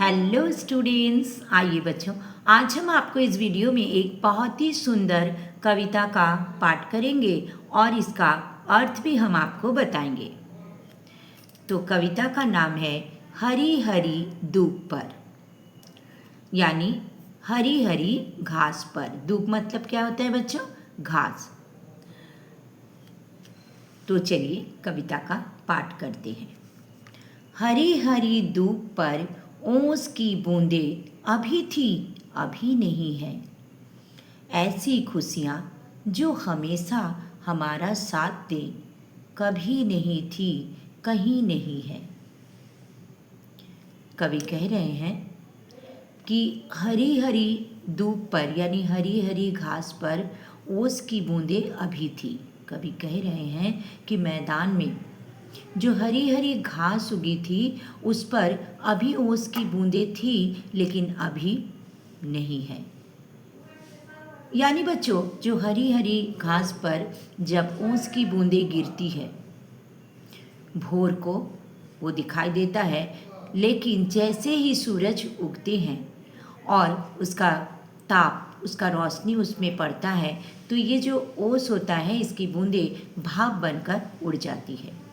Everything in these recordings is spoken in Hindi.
हेलो स्टूडेंट्स, आइए बच्चों, आज हम आपको इस वीडियो में एक बहुत ही सुंदर कविता का पाठ करेंगे और इसका अर्थ भी हम आपको बताएंगे। तो कविता का नाम है हरी हरी दूब पर, यानी हरी हरी घास पर। दूब मतलब क्या होता है बच्चों? घास। तो चलिए कविता का पाठ करते हैं। हरी हरी दूब पर ओस की बूंदें अभी थी अभी नहीं है। ऐसी खुशियाँ जो हमेशा हमारा साथ दे, कभी नहीं थी कहीं नहीं है। कवि कह रहे हैं कि हरी हरी दूब पर यानी हरी हरी घास पर ओस की बूंदें अभी थी। कवि कह रहे हैं कि मैदान में जो हरी हरी घास उगी थी उस पर अभी ओस की बूंदें थी, लेकिन अभी नहीं है। यानी बच्चों, जो हरी हरी घास पर जब ओस की बूंदें गिरती है, भोर को वो दिखाई देता है, लेकिन जैसे ही सूरज उगते हैं और उसका ताप, उसका रोशनी उसमें पड़ता है, तो ये जो ओस होता है, इसकी बूंदें भाप बनकर उड़ जाती है।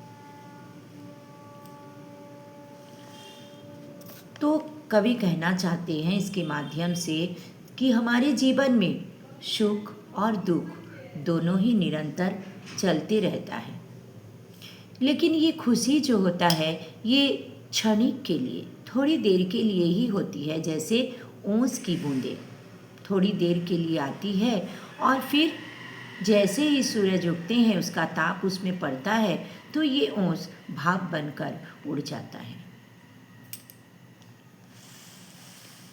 तो कवि कहना चाहते हैं इसके माध्यम से कि हमारे जीवन में सुख और दुख दोनों ही निरंतर चलते रहता है, लेकिन ये खुशी जो होता है ये क्षणिक के लिए, थोड़ी देर के लिए ही होती है। जैसे ओस की बूंदें थोड़ी देर के लिए आती है और फिर जैसे ही सूरज उगते हैं, उसका ताप उसमें पड़ता है, तो ये ओस भाप बनकर उड़ जाता है।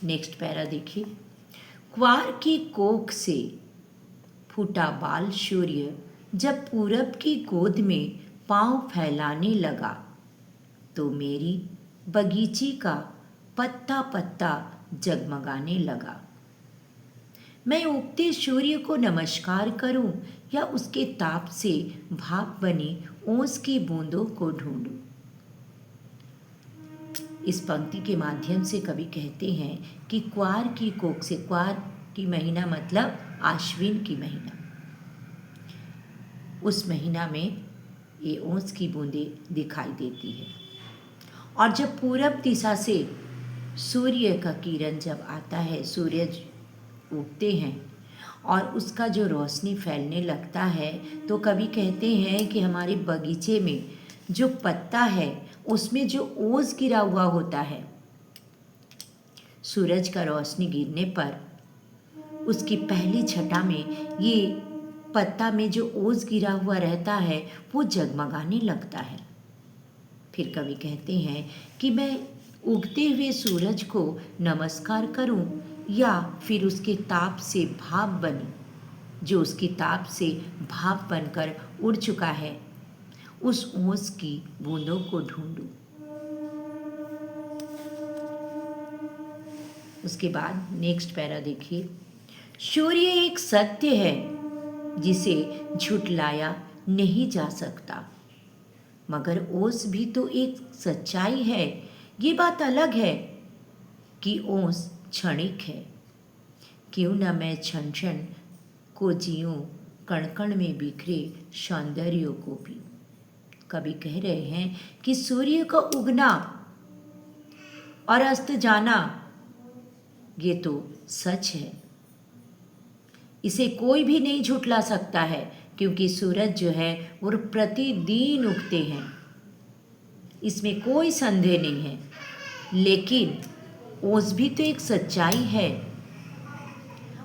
नेक्स्ट पैरा देखिए। क्वार की कोख से फूटा बाल सूर्य जब पूरब की गोद में पांव फैलाने लगा, तो मेरी बगीची का पत्ता पत्ता जगमगाने लगा। मैं उगते सूर्य को नमस्कार करूं या उसके ताप से भाप बनी ओस की बूंदों को ढूंढूं। इस पंक्ति के माध्यम से कवि कहते हैं कि क्वार की कोख से, क्वार की महीना मतलब आश्विन की महीना, उस महीना में ये ओस की बूंदें दिखाई देती है। और जब पूरब दिशा से सूर्य का किरण जब आता है, सूरज उगते हैं और उसका जो रोशनी फैलने लगता है, तो कवि कहते हैं कि हमारे बगीचे में जो पत्ता है उसमें जो ओस गिरा हुआ होता है, सूरज का रोशनी गिरने पर उसकी पहली छटा में ये पत्ता में जो ओस गिरा हुआ रहता है वो जगमगाने लगता है। फिर कवि कहते हैं कि मैं उगते हुए सूरज को नमस्कार करूं या फिर उसके ताप से भाप बनी, जो उसकी ताप से भाप बनकर उड़ चुका है, उस ओस की बूंदों को ढूंढूं। उसके बाद नेक्स्ट पैरा देखिए। सूर्य एक सत्य है जिसे झुटलाया नहीं जा सकता, मगर ओस भी तो एक सच्चाई है। ये बात अलग है कि ओस क्षणिक है। क्यों न मैं क्षण क्षण को जीऊं, कण कण में बिखरे सौंदर्यों को भी। कवि कह रहे हैं कि सूर्य का उगना और अस्त जाना ये तो सच है, इसे कोई भी नहीं झुठला सकता है, क्योंकि सूरज जो है वो प्रतिदिन उगते हैं, इसमें कोई संदेह नहीं है। लेकिन ओस भी तो एक सच्चाई है।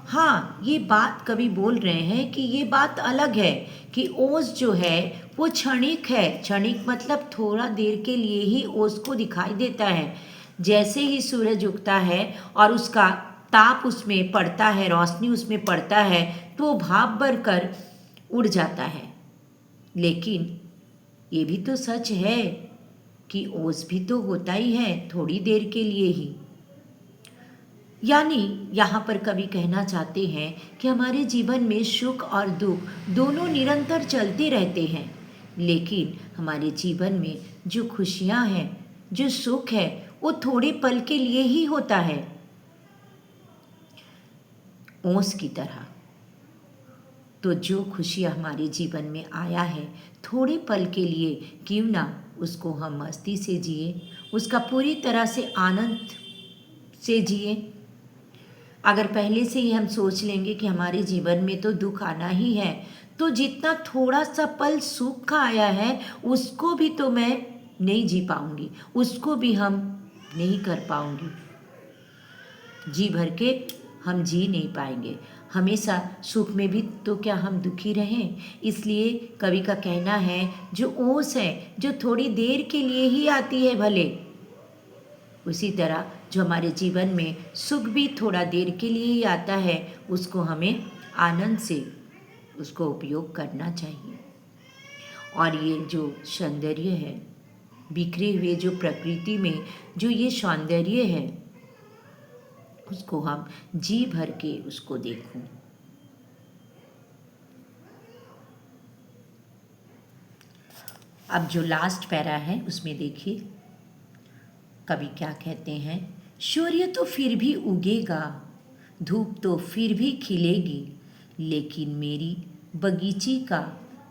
हाँ, ये बात कवि बोल रहे हैं कि ये बात अलग है कि ओस जो है वो क्षणिक है। क्षणिक मतलब थोड़ा देर के लिए ही ओस को दिखाई देता है। जैसे ही सूरज उगता है और उसका ताप उसमें पड़ता है, रोशनी उसमें पड़ता है, तो वो भाप बनकर उड़ जाता है। लेकिन ये भी तो सच है कि ओस भी तो होता ही है थोड़ी देर के लिए ही। यानी यहाँ पर कवि कहना चाहते हैं कि हमारे जीवन में सुख और दुख दोनों निरंतर चलते रहते हैं, लेकिन हमारे जीवन में जो खुशियाँ हैं, जो सुख है, वो थोड़े पल के लिए ही होता है, ओस की तरह। तो जो खुशी हमारे जीवन में आया है, थोड़े पल के लिए क्यों ना उसको हम मस्ती से जिए, उसका पूरी तरह से आनंद से जिए। अगर पहले से ही हम सोच लेंगे कि हमारे जीवन में तो दुख आना ही है, तो जितना थोड़ा सा पल सुख का आया है उसको भी तो मैं नहीं जी पाऊंगी, उसको भी हम नहीं कर पाऊंगी, जी भर के हम जी नहीं पाएंगे। हमेशा सुख में भी तो क्या हम दुखी रहें। इसलिए कवि का कहना है, जो ओस है, जो थोड़ी देर के लिए ही आती है भले, उसी तरह जो हमारे जीवन में सुख भी थोड़ा देर के लिए ही आता है, उसको हमें आनंद से उसको उपयोग करना चाहिए। और ये जो सौंदर्य है, बिखरे हुए जो प्रकृति में जो ये सौंदर्य है, उसको हम जी भर के उसको देखूं। अब जो लास्ट पैरा है उसमें देखिए कवि क्या कहते हैं। सूर्य तो फिर भी उगेगा, धूप तो फिर भी खिलेगी, लेकिन मेरी बगीची का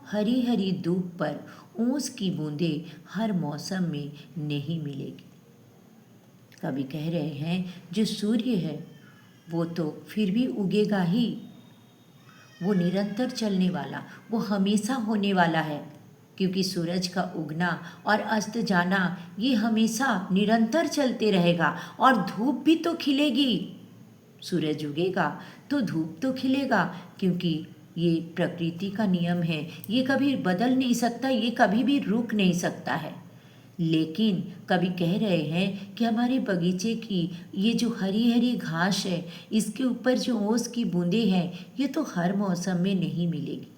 हरी हरी धूप पर ओस की बूंदें हर मौसम में नहीं मिलेगी। कवि कह रहे हैं, जो सूर्य है वो तो फिर भी उगेगा ही, वो निरंतर चलने वाला, वो हमेशा होने वाला है, क्योंकि सूरज का उगना और अस्त जाना ये हमेशा निरंतर चलते रहेगा। और धूप भी तो खिलेगी, सूरज उगेगा तो धूप तो खिलेगा, क्योंकि ये प्रकृति का नियम है, ये कभी बदल नहीं सकता, ये कभी भी रुक नहीं सकता है। लेकिन कवि कह रहे हैं कि हमारे बगीचे की ये जो हरी हरी घास है, इसके ऊपर जो ओस की बूंदें हैं, ये तो हर मौसम में नहीं मिलेगी।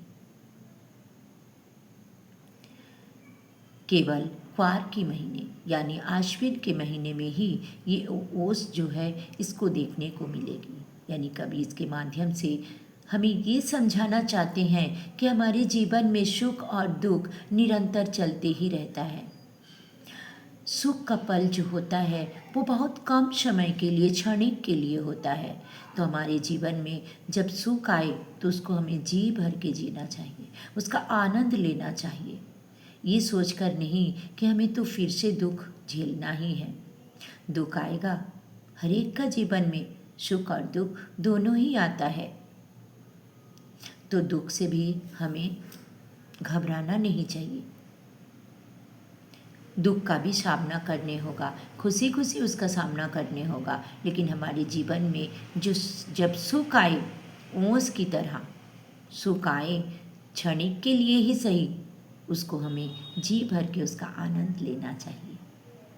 केवल क्वार के महीने यानी आश्विन के महीने में ही ये ओस जो है इसको देखने को मिलेगी। यानी कवि इसके माध्यम से हमें ये समझाना चाहते हैं कि हमारे जीवन में सुख और दुख निरंतर चलते ही रहता है। सुख का पल जो होता है वो बहुत कम समय के लिए, क्षणिक के लिए होता है। तो हमारे जीवन में जब सुख आए तो उसको हमें जी भर के जीना चाहिए, उसका आनंद लेना चाहिए, ये सोचकर नहीं कि हमें तो फिर से दुख झेलना ही है। दुख आएगा, हर एक का जीवन में सुख और दुख दोनों ही आता है। तो दुख से भी हमें घबराना नहीं चाहिए, दुख का भी सामना करने होगा, खुशी खुशी उसका सामना करने होगा। लेकिन हमारे जीवन में जो जब सुख आए, ओस की तरह सुख आए, क्षणिक के लिए ही सही, उसको हमें जी भर के उसका आनंद लेना चाहिए,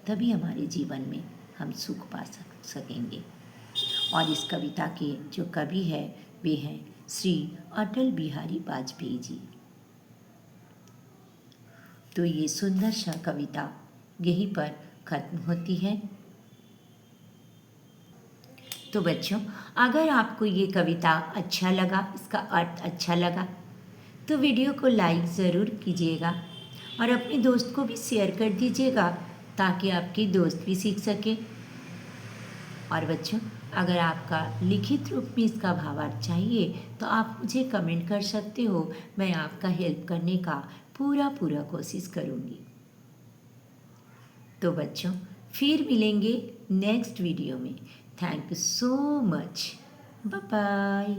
तभी हमारे जीवन में हम सुख पा सकेंगे। और इस कविता के जो कवि है वे हैं श्री अटल बिहारी वाजपेयी जी। तो ये सुंदर सा कविता यहीं पर खत्म होती है। तो बच्चों, अगर आपको ये कविता अच्छा लगा, इसका अर्थ अच्छा लगा, तो वीडियो को लाइक ज़रूर कीजिएगा और अपने दोस्त को भी शेयर कर दीजिएगा, ताकि आपकी दोस्त भी सीख सके। और बच्चों, अगर आपका लिखित रूप में इसका भावार्थ चाहिए तो आप मुझे कमेंट कर सकते हो, मैं आपका हेल्प करने का पूरा कोशिश करूँगी। तो बच्चों, फिर मिलेंगे नेक्स्ट वीडियो में। Thank you so much, bye bye.